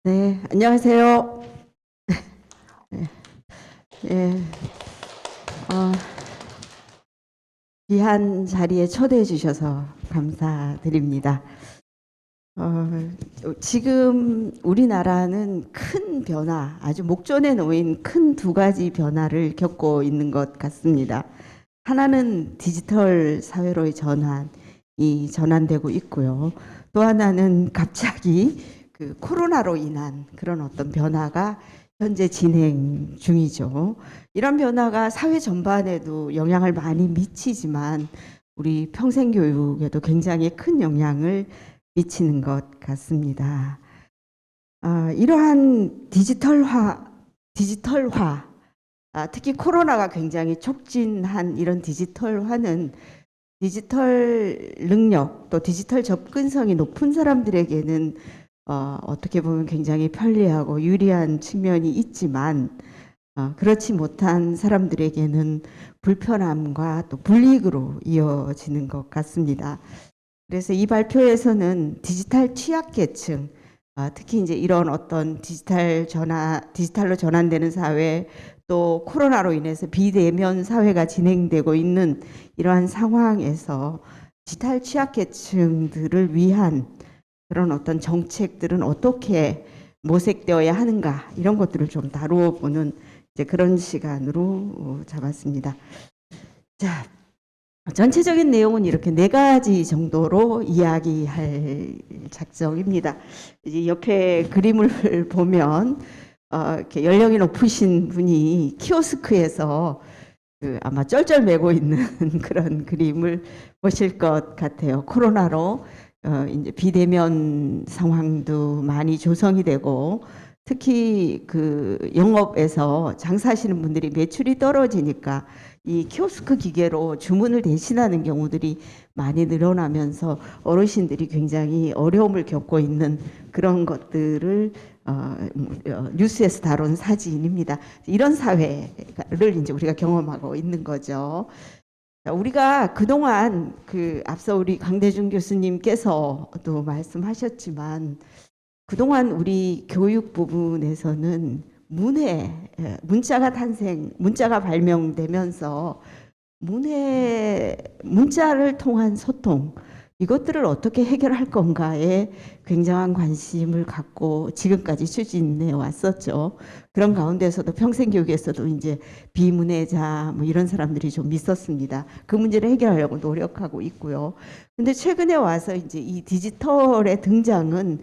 네, 안녕하세요. 네, 예, 어, 귀한 자리에 초대해 주셔서 감사드립니다. 지금 우리나라는 큰 변화, 아주 목전에 놓인 큰 두 가지 변화를 겪고 있는 것 같습니다. 하나는 디지털 사회로의 전환되고 있고요. 또 하나는 갑자기 그 코로나로 인한 그런 어떤 변화가 현재 진행 중이죠. 이런 변화가 사회 전반에도 영향을 많이 미치지만 우리 평생교육에도 굉장히 큰 영향을 미치는 것 같습니다. 이러한 디지털화, 특히 코로나가 굉장히 촉진한 이런 디지털화는 디지털 능력 또 디지털 접근성이 높은 사람들에게는 어떻게 보면 굉장히 편리하고 유리한 측면이 있지만 그렇지 못한 사람들에게는 불편함과 또 불이익으로 이어지는 것 같습니다. 그래서 이 발표에서는 디지털 취약계층, 특히 이제 이런 어떤 디지털로 전환되는 사회, 또 코로나로 인해서 비대면 사회가 진행되고 있는 이러한 상황에서 디지털 취약계층들을 위한 그런 어떤 정책들은 어떻게 모색되어야 하는가 이런 것들을 좀 다루어 보는 이제 그런 시간으로 잡았습니다. 자, 전체적인 내용은 이렇게 네 가지 정도로 이야기할 작정입니다. 이제 옆에 그림을 보면 이렇게 연령이 높으신 분이 키오스크에서 아마 쩔쩔매고 있는 그런 그림을 보실 것 같아요. 코로나로 이제 비대면 상황도 많이 조성이 되고 특히 그 영업에서 장사하시는 분들이 매출이 떨어지니까 이 키오스크 기계로 주문을 대신하는 경우들이 많이 늘어나면서 어르신들이 굉장히 어려움을 겪고 있는 그런 것들을 뉴스에서 다룬 사진입니다. 이런 사회를 이제 우리가 경험하고 있는 거죠. 우리가 그동안 앞서 우리 강대중 교수님께서도 말씀하셨지만 그동안 우리 교육 부분에서는 문자가 발명되면서 문자를 통한 소통, 이것들을 어떻게 해결할 건가에 굉장한 관심을 갖고 지금까지 추진해 왔었죠. 그런 가운데서도 평생교육에서도 이제 비문해자 뭐 이런 사람들이 좀 있었습니다. 그 문제를 해결하려고 노력하고 있고요. 근데 최근에 와서 이제 이 디지털의 등장은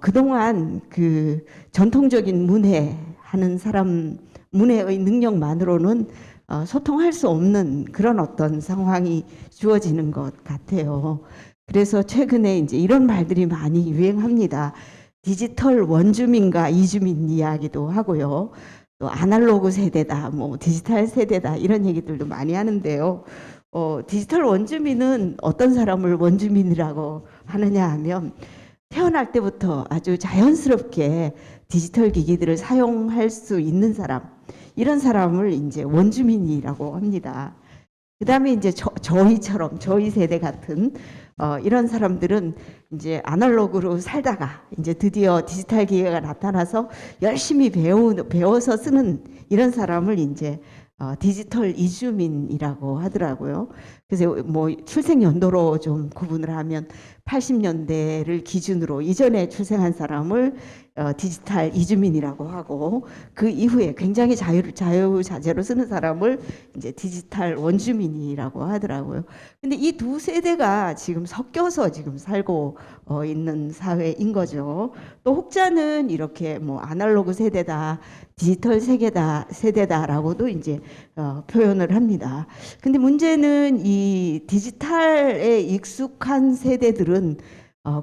그동안 그 전통적인 문해하는 사람 문해의 능력만으로는 소통할 수 없는 그런 어떤 상황이 주어지는 것 같아요. 그래서 최근에 이제 이런 말들이 많이 유행합니다. 디지털 원주민과 이주민 이야기도 하고요. 또 아날로그 세대다, 뭐 디지털 세대다 이런 얘기들도 많이 하는데요. 디지털 원주민은 어떤 사람을 원주민이라고 하느냐 하면 태어날 때부터 아주 자연스럽게 디지털 기기들을 사용할 수 있는 사람, 이런 사람을 이제 원주민이라고 합니다. 그 다음에 이제 저희 세대 같은 이런 사람들은 이제 아날로그로 살다가 이제 드디어 디지털 기계가 나타나서 열심히 배워서 쓰는 이런 사람을 이제 디지털 이주민이라고 하더라고요. 그래서 뭐 출생 연도로 좀 구분을 하면 80년대를 기준으로 이전에 출생한 사람을 디지털 이주민이라고 하고 그 이후에 굉장히 자유자재로 쓰는 사람을 이제 디지털 원주민이라고 하더라고요. 근데 이 두 세대가 지금 섞여서 지금 살고 있는 사회인 거죠. 또 혹자는 이렇게 뭐 아날로그 세대다, 디지털 세대다라고도 이제 표현을 합니다. 근데 문제는 이 디지털에 익숙한 세대들은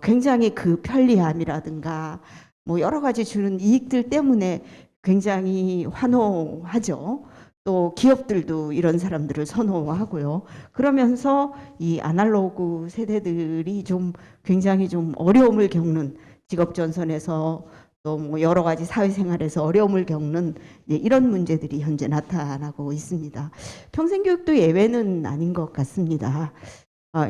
굉장히 그 편리함이라든가 뭐 여러 가지 주는 이익들 때문에 굉장히 환호하죠. 또 기업들도 이런 사람들을 선호하고요. 그러면서 이 아날로그 세대들이 좀 굉장히 좀 어려움을 겪는 직업 전선에서 또 뭐 여러 가지 사회생활에서 어려움을 겪는 이런 문제들이 현재 나타나고 있습니다. 평생교육도 예외는 아닌 것 같습니다.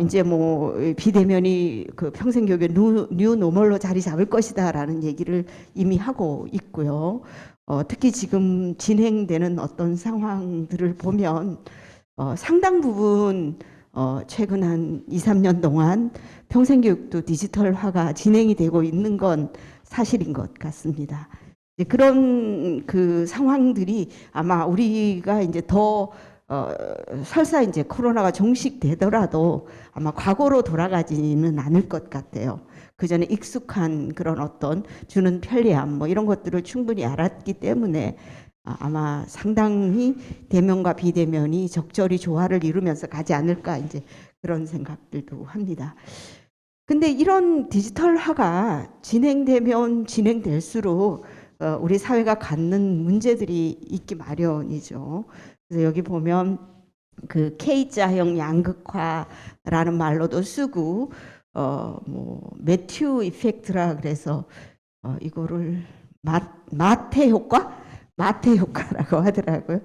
이제 뭐 비대면이 그 평생교육의 뉴 노멀로 자리 잡을 것이다라는 얘기를 이미 하고 있고요. 특히 지금 진행되는 어떤 상황들을 보면 상당 부분 최근 한 2, 3년 동안 평생교육도 디지털화가 진행이 되고 있는 건 사실인 것 같습니다. 이제 그런 그 상황들이 아마 우리가 이제 더 설사 이제 코로나가 종식되더라도 아마 과거로 돌아가지는 않을 것 같아요. 그 전에 익숙한 그런 어떤 주는 편리함 뭐 이런 것들을 충분히 알았기 때문에 아마 상당히 대면과 비대면이 적절히 조화를 이루면서 가지 않을까 이제 그런 생각들도 합니다. 근데 이런 디지털화가 진행되면 진행될수록 우리 사회가 갖는 문제들이 있기 마련이죠. 그래서 여기 보면 그 K자형 양극화라는 말로도 쓰고 뭐 매튜 이펙트라 그래서 이거를 마태 효과라고 하더라고요.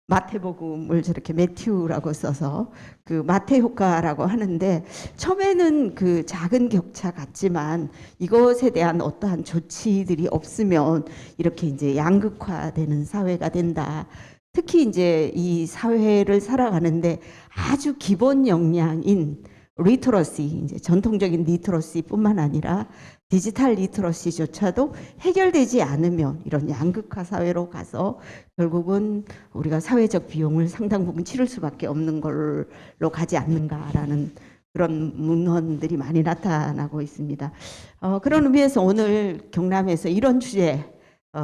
마태복음을 저렇게 매튜라고 써서 그 마태 효과라고 하는데 처음에는 그 작은 격차 같지만 이것에 대한 어떠한 조치들이 없으면 이렇게 이제 양극화되는 사회가 된다. 특히 이제 이 사회를 살아가는데 아주 기본 역량인 리터러시, 이제 전통적인 리터러시뿐만 아니라 디지털 리터러시조차도 해결되지 않으면 이런 양극화 사회로 가서 결국은 우리가 사회적 비용을 상당 부분 치를 수밖에 없는 걸로 가지 않는가라는 그런 문헌들이 많이 나타나고 있습니다. 그런 의미에서 오늘 경남에서 이런 주제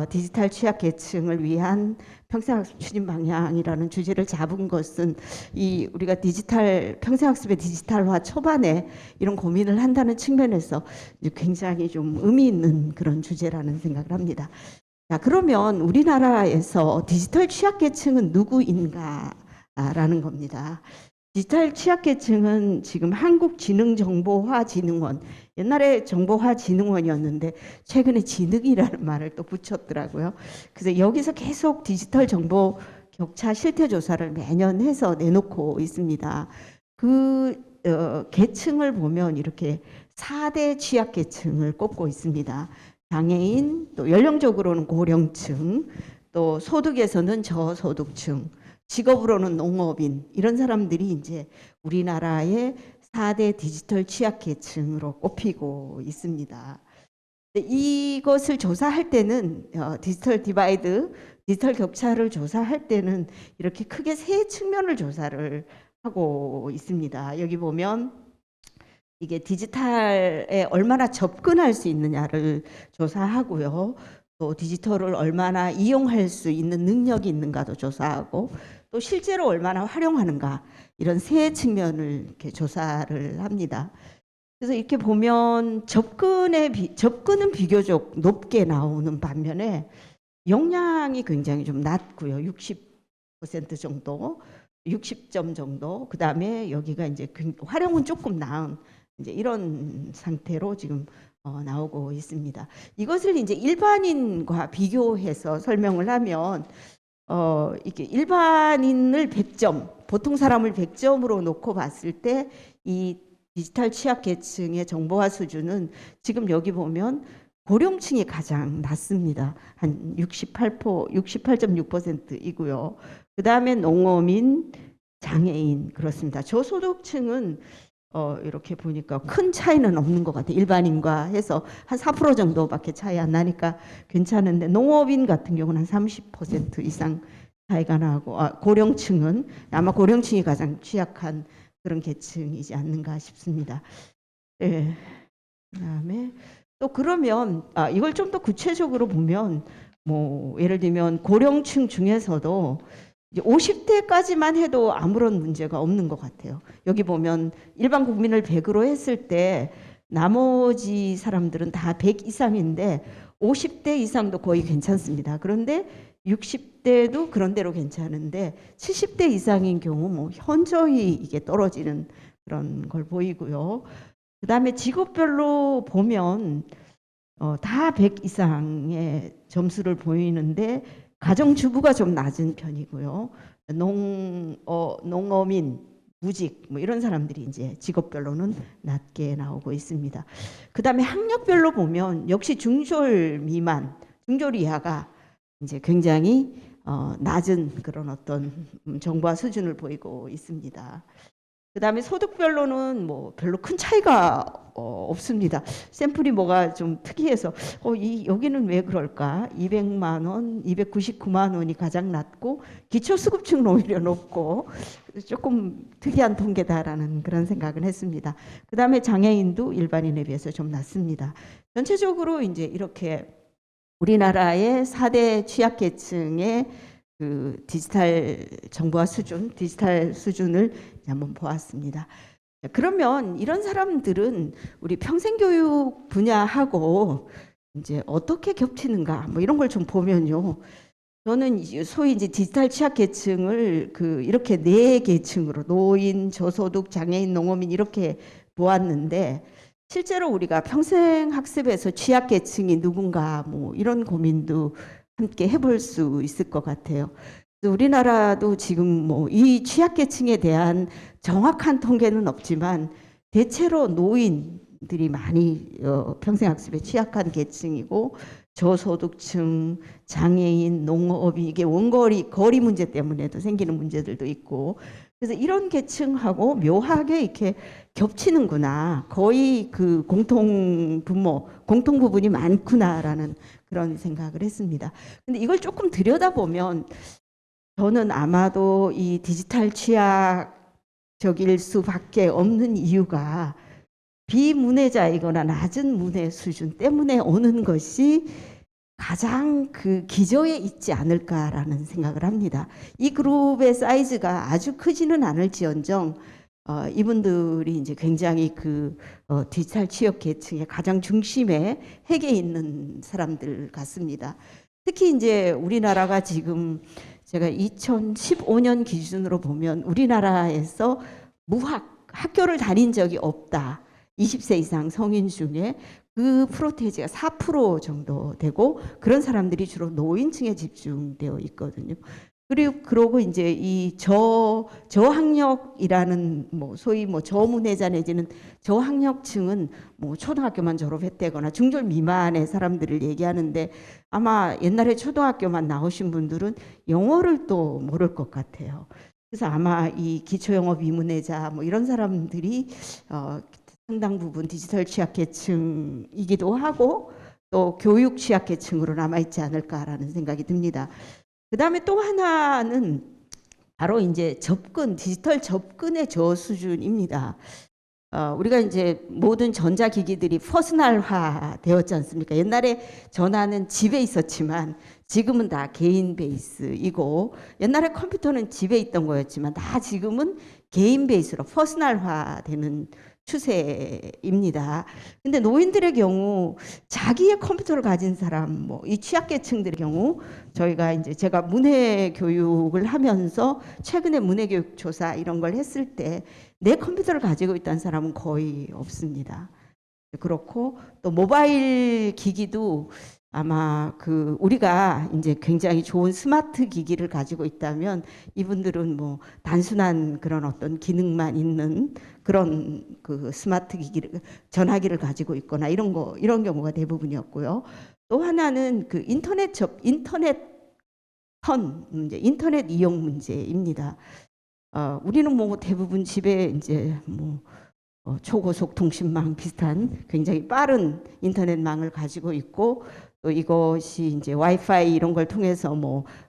디지털 취약계층을 위한 평생학습 추진 방향이라는 주제를 잡은 것은 이 우리가 디지털 평생학습의 디지털화 초반에 이런 고민을 한다는 측면에서 굉장히 좀 의미 있는 그런 주제라는 생각을 합니다. 자, 그러면 우리나라에서 디지털 취약계층은 누구인가라는 겁니다. 디지털 취약계층은 지금 한국지능정보화진흥원, 옛날에 정보화진흥원이었는데 최근에 지능이라는 말을 또 붙였더라고요. 그래서 여기서 계속 디지털 정보 격차 실태 조사를 매년 해서 내놓고 있습니다. 그 계층을 보면 이렇게 4대 취약계층을 꼽고 있습니다. 장애인, 또 연령적으로는 고령층, 또 소득에서는 저소득층, 직업으로는 농업인, 이런 사람들이 이제 우리나라의 4대 디지털 취약계층으로 꼽히고 있습니다. 이것을 조사할 때는 디지털 디바이드, 디지털 격차를 조사할 때는 이렇게 크게 세 측면을 조사를 하고 있습니다. 여기 보면 이게 디지털에 얼마나 접근할 수 있느냐를 조사하고요. 또 디지털을 얼마나 이용할 수 있는 능력이 있는가도 조사하고 또 실제로 얼마나 활용하는가 이런 세 측면을 이렇게 조사를 합니다. 그래서 이렇게 보면 접근은 비교적 높게 나오는 반면에 역량이 굉장히 좀 낮고요. 60% 정도, 60점 정도. 그 다음에 여기가 이제 활용은 조금 나은 이제 이런 상태로 지금 나오고 있습니다. 이것을 이제 일반인과 비교해서 설명을 하면 이렇게 일반인을 100점, 보통 사람을 100점으로 놓고 봤을 때 이 디지털 취약계층의 정보화 수준은 지금 여기 보면 고령층이 가장 낮습니다. 한 68.6%이고요. 그 다음에 농어민, 장애인 그렇습니다. 저소득층은 이렇게 보니까 큰 차이는 없는 것 같아요. 일반인과 해서 한 4% 정도밖에 차이 안 나니까 괜찮은데 농업인 같은 경우는 한 30% 이상 차이가 나고 고령층은 아마 고령층이 가장 취약한 그런 계층이지 않는가 싶습니다. 네. 그다음에 또 그러면 이걸 좀 더 구체적으로 보면 뭐 예를 들면 고령층 중에서도 이제 50대까지만 해도 아무런 문제가 없는 것 같아요. 여기 보면 일반 국민을 100으로 했을 때 나머지 사람들은 다 100 이상인데 50대 이상도 거의 괜찮습니다. 그런데 60대도 그런대로 괜찮은데 70대 이상인 경우 뭐 현저히 이게 떨어지는 그런 걸 보이고요. 그 다음에 직업별로 보면 다 100 이상의 점수를 보이는데 가정주부가 좀 낮은 편이고요. 농어민, 무직 뭐 이런 사람들이 이제 직업별로는 낮게 나오고 있습니다. 그다음에 학력별로 보면 역시 중졸 미만, 중졸 이하가 이제 굉장히 낮은 그런 어떤 정보화 수준을 보이고 있습니다. 그다음에 소득별로는 뭐 별로 큰 차이가 없습니다. 샘플이 뭐가 좀 특이해서 여기는 왜 그럴까? 200만 원, 299만 원이 가장 낮고 기초수급층은 오히려 높고 조금 특이한 통계다라는 그런 생각을 했습니다. 그다음에 장애인도 일반인에 비해서 좀 낮습니다. 전체적으로 이제 이렇게 우리나라의 4대 취약계층의 그 디지털 정보화 수준, 디지털 수준을 한번 보았습니다. 그러면 이런 사람들은 우리 평생교육 분야하고 이제 어떻게 겹치는가, 뭐 이런 걸 좀 보면요. 저는 소위 이제 디지털 취약계층을 이렇게 4계층으로 노인, 저소득, 장애인, 농어민 이렇게 보았는데 실제로 우리가 평생학습에서 취약계층이 누군가 뭐 이런 고민도 함께 해볼 수 있을 것 같아요. 우리나라도 지금 뭐 이 취약계층에 대한 정확한 통계는 없지만 대체로 노인들이 많이 평생학습에 취약한 계층이고 저소득층, 장애인, 농업이 이게 거리 문제 때문에도 생기는 문제들도 있고 그래서 이런 계층하고 묘하게 이렇게 겹치는구나. 거의 그 공통 부분이 많구나라는 그런 생각을 했습니다. 근데 이걸 조금 들여다보면 저는 아마도 이 디지털 취약적일 수밖에 없는 이유가 비문해자이거나 낮은 문해 수준 때문에 오는 것이 가장 그 기저에 있지 않을까라는 생각을 합니다. 이 그룹의 사이즈가 아주 크지는 않을지언정 이분들이 이제 굉장히 디지털 취약 계층의 가장 중심에 핵에 있는 사람들 같습니다. 특히 이제 우리나라가 지금 제가 2015년 기준으로 보면 우리나라에서 학교를 다닌 적이 없다. 20세 이상 성인 중에 그 프로테이지가 4% 정도 되고 그런 사람들이 주로 노인층에 집중되어 있거든요. 그러고 이제 이 저학력이라는 소위 저문해자 내지는 저학력층은 초등학교만 졸업했다거나 중졸 미만의 사람들을 얘기하는데 아마 옛날에 초등학교만 나오신 분들은 영어를 또 모를 것 같아요. 그래서 아마 이 기초영어 비문해자 이런 사람들이 상당 부분 디지털 취약계층이기도 하고 또 교육 취약계층으로 남아있지 않을까라는 생각이 듭니다. 그 다음에 또 하나는 바로 이제 디지털 접근의 저수준입니다. 우리가 이제 모든 전자기기들이 퍼스널화 되었지 않습니까? 옛날에 전화는 집에 있었지만 지금은 다 개인 베이스이고 옛날에 컴퓨터는 집에 있던 거였지만 다 지금은 개인 베이스로 퍼스널화 되는 추세입니다. 근데 노인들의 경우 자기의 컴퓨터를 가진 사람, 이 취약계층들의 경우 제가 문해 교육을 하면서 최근에 문해 교육 조사 이런 걸 했을 때 내 컴퓨터를 가지고 있다는 사람은 거의 없습니다. 그렇고 또 모바일 기기도 아마 우리가 이제 굉장히 좋은 스마트 기기를 가지고 있다면 이분들은 단순한 그런 어떤 기능만 있는 그런 스마트 기기를 전화기를 가지고 있거나 이런 경우가 대부분이었고요. 또 하나는 인터넷 문제, 인터넷 이용 문제입니다. 우리는 대부분 집에 이제 초고속 통신망 비슷한 굉장히 빠른 인터넷망을 가지고 있고 또 이것이 이제 와이파이 이런 걸 통해서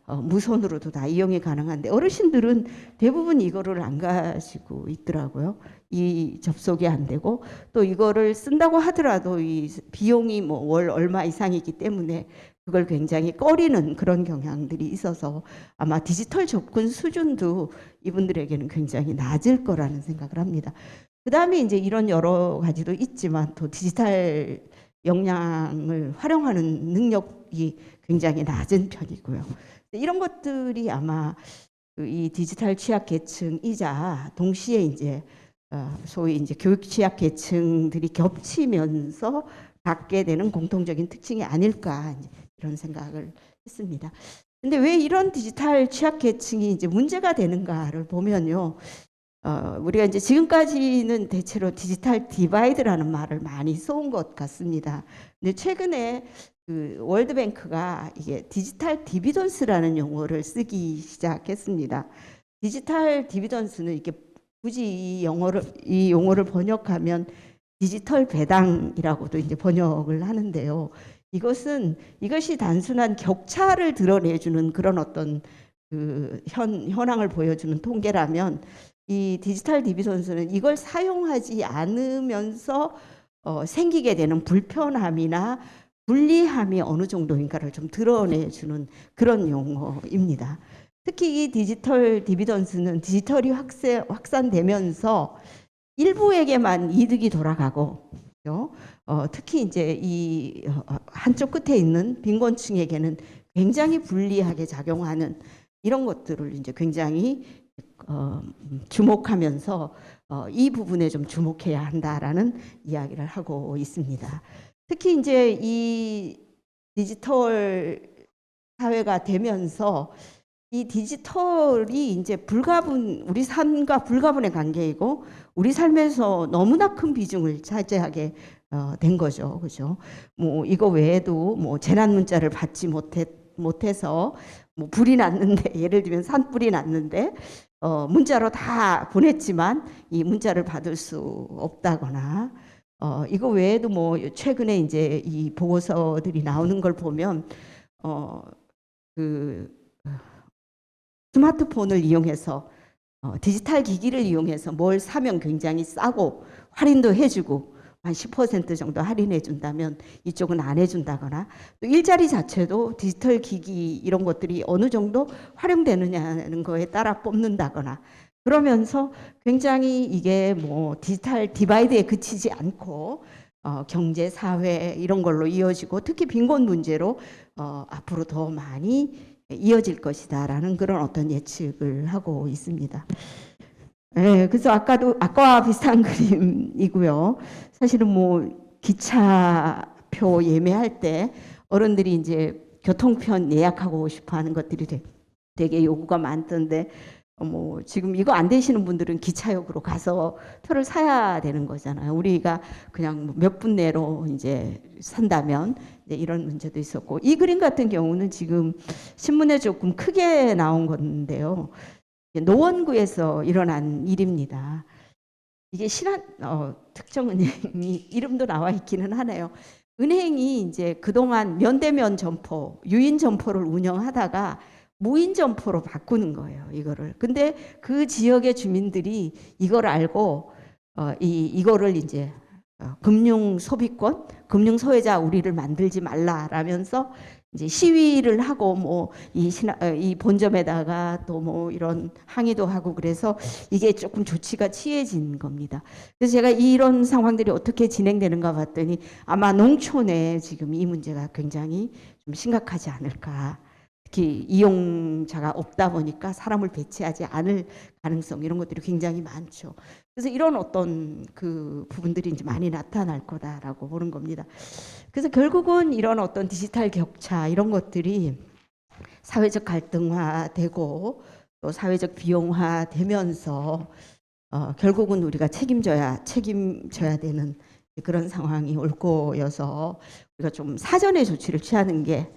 무선으로도 다 이용이 가능한데 어르신들은 대부분 이거를 안 가지고 있더라고요. 이 접속이 안 되고 또 이거를 쓴다고 하더라도 이 비용이 월 얼마 이상이기 때문에 그걸 굉장히 꺼리는 그런 경향들이 있어서 아마 디지털 접근 수준도 이분들에게는 굉장히 낮을 거라는 생각을 합니다. 그 다음에 이제 이런 여러 가지도 있지만 또 디지털 역량을 활용하는 능력이 굉장히 낮은 편이고요. 이런 것들이 아마 이 디지털 취약 계층이자 동시에 이제 소위 이제 교육 취약 계층들이 겹치면서 갖게 되는 공통적인 특징이 아닐까 이런 생각을 했습니다. 근데 왜 이런 디지털 취약 계층이 이제 문제가 되는가를 보면요. 우리가 이제 지금까지는 대체로 디지털 디바이드라는 말을 많이 써온 것 같습니다. 근데 최근에 그 월드뱅크가 이게 디지털 디비던스라는 용어를 쓰기 시작했습니다. 디지털 디비던스는 이게 굳이 이 용어를 번역하면 디지털 배당이라고도 이제 번역을 하는데요. 이것이 단순한 격차를 드러내주는 그런 어떤 그 현황을 보여주는 통계라면, 이 디지털 디비전스는 이걸 사용하지 않으면서 생기게 되는 불편함이나 불리함이 어느 정도인가를 좀 드러내주는 그런 용어입니다. 특히 이 디지털 디비던스는 디지털이 확산되면서 일부에게만 이득이 돌아가고, 특히 이제 이 한쪽 끝에 있는 빈곤층에게는 굉장히 불리하게 작용하는 이런 것들을 이제 굉장히 주목하면서 이 부분에 좀 주목해야 한다라는 이야기를 하고 있습니다. 특히 이제 이 디지털 사회가 되면서 이 디지털이 이제 우리 삶과 불가분의 관계이고 우리 삶에서 너무나 큰 비중을 차지하게 된 거죠. 그죠? 뭐 이거 외에도 뭐 재난 문자를 받지 못해서 뭐 불이 났는데, 예를 들면 산불이 났는데 문자로 다 보냈지만 이 문자를 받을 수 없다거나, 이거 외에도 뭐 최근에 이제 이 보고서들이 나오는 걸 보면 그 스마트폰을 이용해서 디지털 기기를 이용해서 뭘 사면 굉장히 싸고 할인도 해주고 한 10% 정도 할인해 준다면 이쪽은 안 해준다거나, 또 일자리 자체도 디지털 기기 이런 것들이 어느 정도 활용되느냐는 거에 따라 뽑는다거나, 그러면서 굉장히 이게 뭐 디지털 디바이드에 그치지 않고 경제, 사회 이런 걸로 이어지고, 특히 빈곤 문제로 앞으로 더 많이 이어질 것이다라는 그런 어떤 예측을 하고 있습니다. 네, 그래서 아까와 비슷한 그림이고요. 사실은 뭐 기차표 예매할 때 어른들이 이제 교통편 예약하고 싶어하는 것들이 되게 요구가 많던데, 뭐 지금 이거 안 되시는 분들은 기차역으로 가서 표를 사야 되는 거잖아요. 우리가 그냥 몇 분 내로 이제 산다면 이제 이런 문제도 있었고, 이 그림 같은 경우는 지금 신문에 조금 크게 나온 건데요. 노원구에서 일어난 일입니다. 이게 특정 은행이 이름도 나와 있기는 하네요. 은행이 이제 그동안 면대면 점포, 유인 점포를 운영하다가 무인 점포로 바꾸는 거예요, 이거를. 근데 그 지역의 주민들이 이걸 알고 이거를 이제 금융 소비권, 금융 소외자 우리를 만들지 말라라면서 이제 시위를 하고 뭐 이 본점에다가 또 뭐 이런 항의도 하고, 그래서 이게 조금 조치가 취해진 겁니다. 그래서 제가 이런 상황들이 어떻게 진행되는가 봤더니 아마 농촌에 지금 이 문제가 굉장히 좀 심각하지 않을까. 특히 이용자가 없다 보니까 사람을 배치하지 않을 가능성, 이런 것들이 굉장히 많죠. 그래서 이런 어떤 그 부분들이 이제 많이 나타날 거다라고 보는 겁니다. 그래서 결국은 이런 어떤 디지털 격차 이런 것들이 사회적 갈등화되고 또 사회적 비용화되면서 결국은 우리가 책임져야 되는 그런 상황이 올 거여서 우리가 좀 사전에 조치를 취하는 게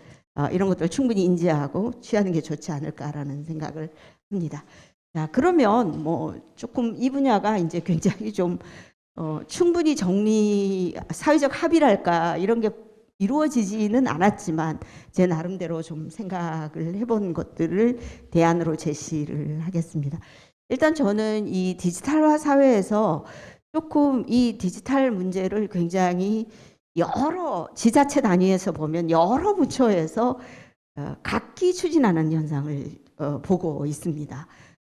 이런 것들을 충분히 인지하고 취하는 게 좋지 않을까라는 생각을 합니다. 자, 그러면 뭐 조금 이 분야가 이제 굉장히 좀 충분히 사회적 합의랄까 이런 게 이루어지지는 않았지만 제 나름대로 좀 생각을 해본 것들을 대안으로 제시를 하겠습니다. 일단 저는 이 디지털화 사회에서 조금 이 디지털 문제를 굉장히 여러 지자체 단위에서 보면 여러 부처에서 각기 추진하는 현상을 보고 있습니다.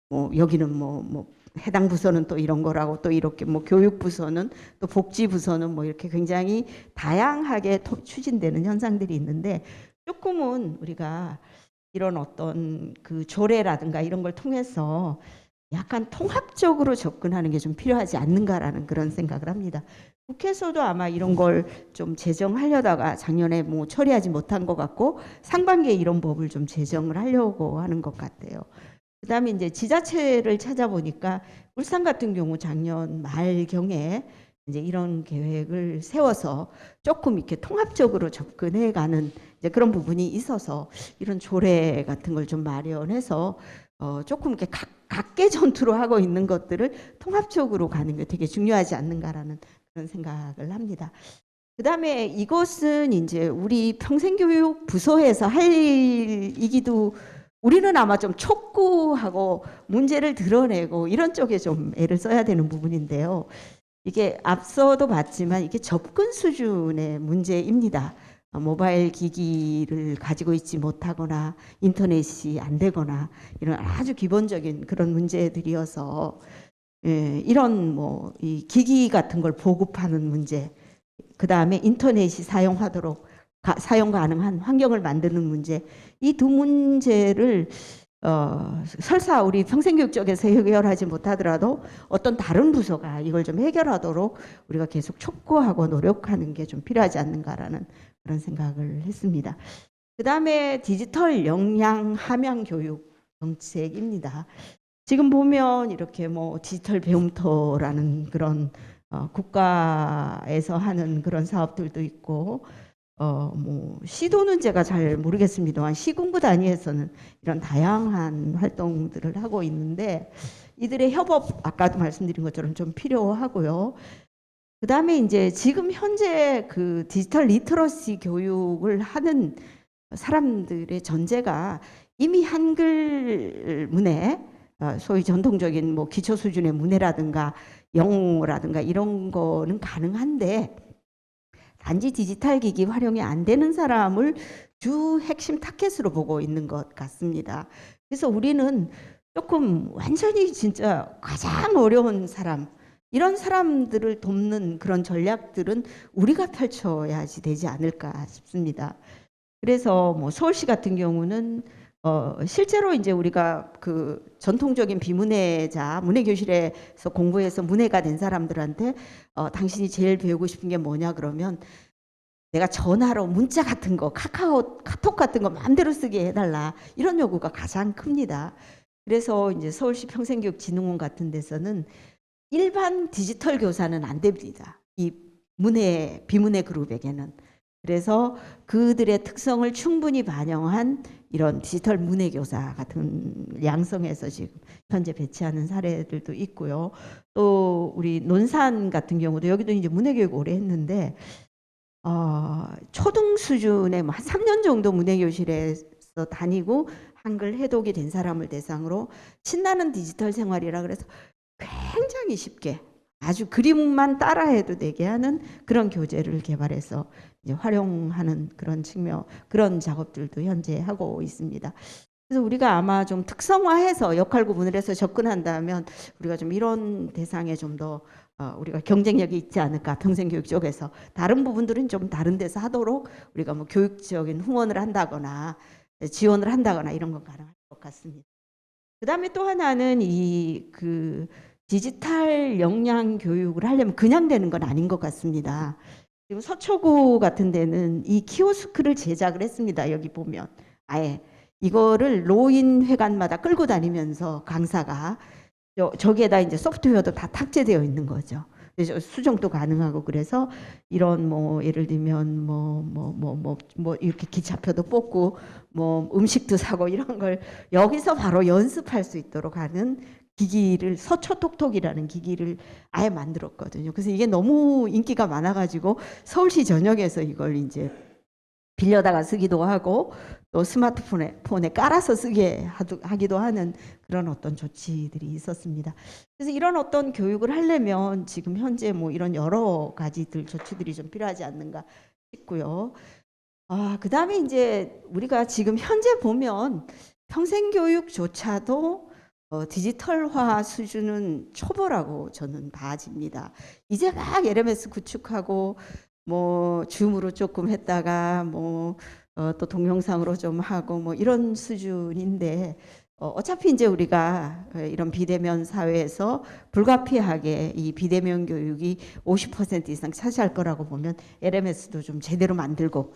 뭐 여기는 뭐 해당 부서는 또 이런 거라고, 또 이렇게 뭐 교육부서는 또 복지부서는 뭐 이렇게 굉장히 다양하게 추진되는 현상들이 있는데, 조금은 우리가 이런 어떤 그 조례라든가 이런 걸 통해서 약간 통합적으로 접근하는 게 좀 필요하지 않는가라는 그런 생각을 합니다. 국회에서도 아마 이런 걸 좀 제정하려다가 작년에 뭐 처리하지 못한 것 같고, 상반기에 이런 법을 좀 제정을 하려고 하는 것 같아요. 그다음에 이제 지자체를 찾아보니까 울산 같은 경우 작년 말경에 이제 이런 계획을 세워서 조금 이렇게 통합적으로 접근해가는 이제 그런 부분이 있어서 이런 조례 같은 걸 좀 마련해서 조금 이렇게 각계 전투로 하고 있는 것들을 통합적으로 가는 게 되게 중요하지 않는가라는 그런 생각을 합니다. 그다음에 이것은 이제 우리 평생교육 부서에서 할 일이기도 우리는 아마 좀 촉구하고 문제를 드러내고 이런 쪽에 좀 애를 써야 되는 부분인데요. 이게 앞서도 봤지만 이게 접근 수준의 문제입니다. 모바일 기기를 가지고 있지 못하거나 인터넷이 안 되거나 이런 아주 기본적인 그런 문제들이어서 이런 뭐 이 기기 같은 걸 보급하는 문제, 그 다음에 인터넷이 사용 가능한 환경을 만드는 문제, 이 두 문제를 설사 우리 평생교육 쪽에서 해결하지 못하더라도 어떤 다른 부서가 이걸 좀 해결하도록 우리가 계속 촉구하고 노력하는 게 좀 필요하지 않는가라는 그런 생각을 했습니다. 그 다음에 디지털 역량 함양 교육 정책입니다. 지금 보면 이렇게 뭐 디지털 배움터라는 그런 국가에서 하는 그런 사업들도 있고 뭐 시도는 제가 잘 모르겠습니다만 시군구 단위에서는 이런 다양한 활동들을 하고 있는데 이들의 협업 아까도 말씀드린 것처럼 좀 필요하고요. 그 다음에 이제 지금 현재 그 디지털 리터러시 교육을 하는 사람들의 전제가 이미 한글 문해, 소위 전통적인 뭐 기초 수준의 문해라든가 영어라든가 이런 거는 가능한데 단지 디지털 기기 활용이 안 되는 사람을 주 핵심 타겟으로 보고 있는 것 같습니다. 그래서 우리는 조금 완전히 진짜 가장 어려운 사람, 이런 사람들을 돕는 그런 전략들은 우리가 펼쳐야지 되지 않을까 싶습니다. 그래서 뭐 서울시 같은 경우는 실제로 이제 우리가 그 전통적인 비문해자 문해교실에서 공부해서 문해가 된 사람들한테 당신이 제일 배우고 싶은 게 뭐냐 그러면 내가 전화로 문자 같은 거 카톡 같은 거 마음대로 쓰게 해달라 이런 요구가 가장 큽니다. 그래서 이제 서울시 평생교육진흥원 같은 데서는 일반 디지털 교사는 안 됩니다. 이 비문해 그룹에게는. 그래서 그들의 특성을 충분히 반영한 이런 디지털 문해교사 같은 양성해서 지금 현재 배치하는 사례들도 있고요. 또 우리 논산 같은 경우도 여기도 이제 문해교육 오래 했는데 초등 수준의 한 3년 정도 문해교실에서 다니고 한글 해독이 된 사람을 대상으로 신나는 디지털 생활이라 그래서 굉장히 쉽게 아주 그림만 따라해도 되게 하는 그런 교재를 개발해서 이제 활용하는 그런 그런 작업들도 현재 하고 있습니다. 그래서 우리가 아마 좀 특성화해서 역할 구분을 해서 접근한다면 우리가 좀 이런 대상에 좀 더 우리가 경쟁력이 있지 않을까 평생교육 쪽에서 다른 부분들은 좀 다른 데서 하도록 우리가 뭐 교육적인 후원을 한다거나 지원을 한다거나 이런 건 가능할 것 같습니다. 그 다음에 또 하나는 그 디지털 역량 교육을 하려면 그냥 되는 건 아닌 것 같습니다. 지금 서초구 같은 데는 이 키오스크를 제작을 했습니다. 여기 보면 아예 이거를 로인 회관마다 끌고 다니면서 강사가 저기에다 이제 소프트웨어도 다 탑재되어 있는 거죠. 수정도 가능하고 그래서 이런 뭐 예를 들면 뭐 이렇게 기차표도 뽑고 뭐 음식도 사고 이런 걸 여기서 바로 연습할 수 있도록 하는 기기를 서초톡톡이라는 기기를 아예 만들었거든요. 그래서 이게 너무 인기가 많아가지고 서울시 전역에서 이걸 이제 빌려다가 쓰기도 하고 또 스마트폰에 깔아서 쓰게 하기도 하는 그런 어떤 조치들이 있었습니다. 그래서 이런 어떤 교육을 하려면 지금 현재 뭐 이런 여러 가지들 조치들이 좀 필요하지 않는가 싶고요. 그 다음에 이제 우리가 지금 현재 보면 평생교육조차도 디지털화 수준은 초보라고 저는 봐집니다. 이제 막 LMS 구축하고 뭐 줌으로 조금 했다가 뭐 또 동영상으로 좀 하고 뭐 이런 수준인데 어차피 이제 우리가 이런 비대면 사회에서 불가피하게 이 비대면 교육이 50% 이상 차지할 거라고 보면 LMS도 좀 제대로 만들고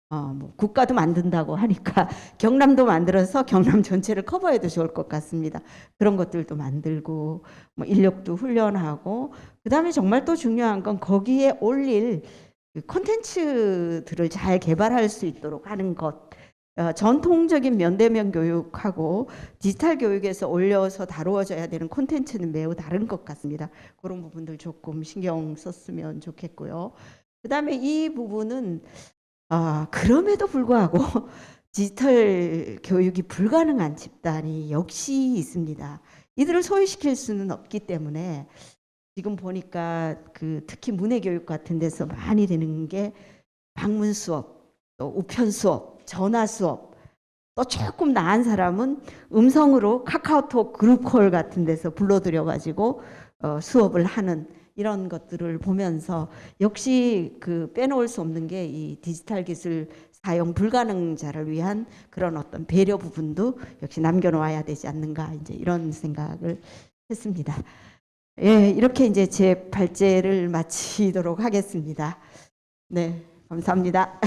뭐 국가도 만든다고 하니까 경남도 만들어서 경남 전체를 커버해도 좋을 것 같습니다. 그런 것들도 만들고 뭐 인력도 훈련하고 그다음에 정말 또 중요한 건 거기에 올릴 그 콘텐츠들을 잘 개발할 수 있도록 하는 것. 전통적인 면대면 교육하고 디지털 교육에서 올려서 다루어져야 되는 콘텐츠는 매우 다른 것 같습니다. 그런 부분들 조금 신경 썼으면 좋겠고요. 그다음에 이 부분은 그럼에도 불구하고 디지털 교육이 불가능한 집단이 역시 있습니다. 이들을 소외시킬 수는 없기 때문에 지금 보니까 그 특히 문해교육 같은 데서 많이 되는 게 방문 수업, 또 우편 수업, 전화 수업, 또 조금 나은 사람은 음성으로 카카오톡 그룹콜 같은 데서 불러들여 가지고 수업을 하는 이런 것들을 보면서 역시 그 빼놓을 수 없는 게 이 디지털 기술 사용 불가능자를 위한 그런 어떤 배려 부분도 역시 남겨놓아야 되지 않는가 이제 이런 생각을 했습니다. 예, 이렇게 이제 제 발제를 마치도록 하겠습니다. 네, 감사합니다.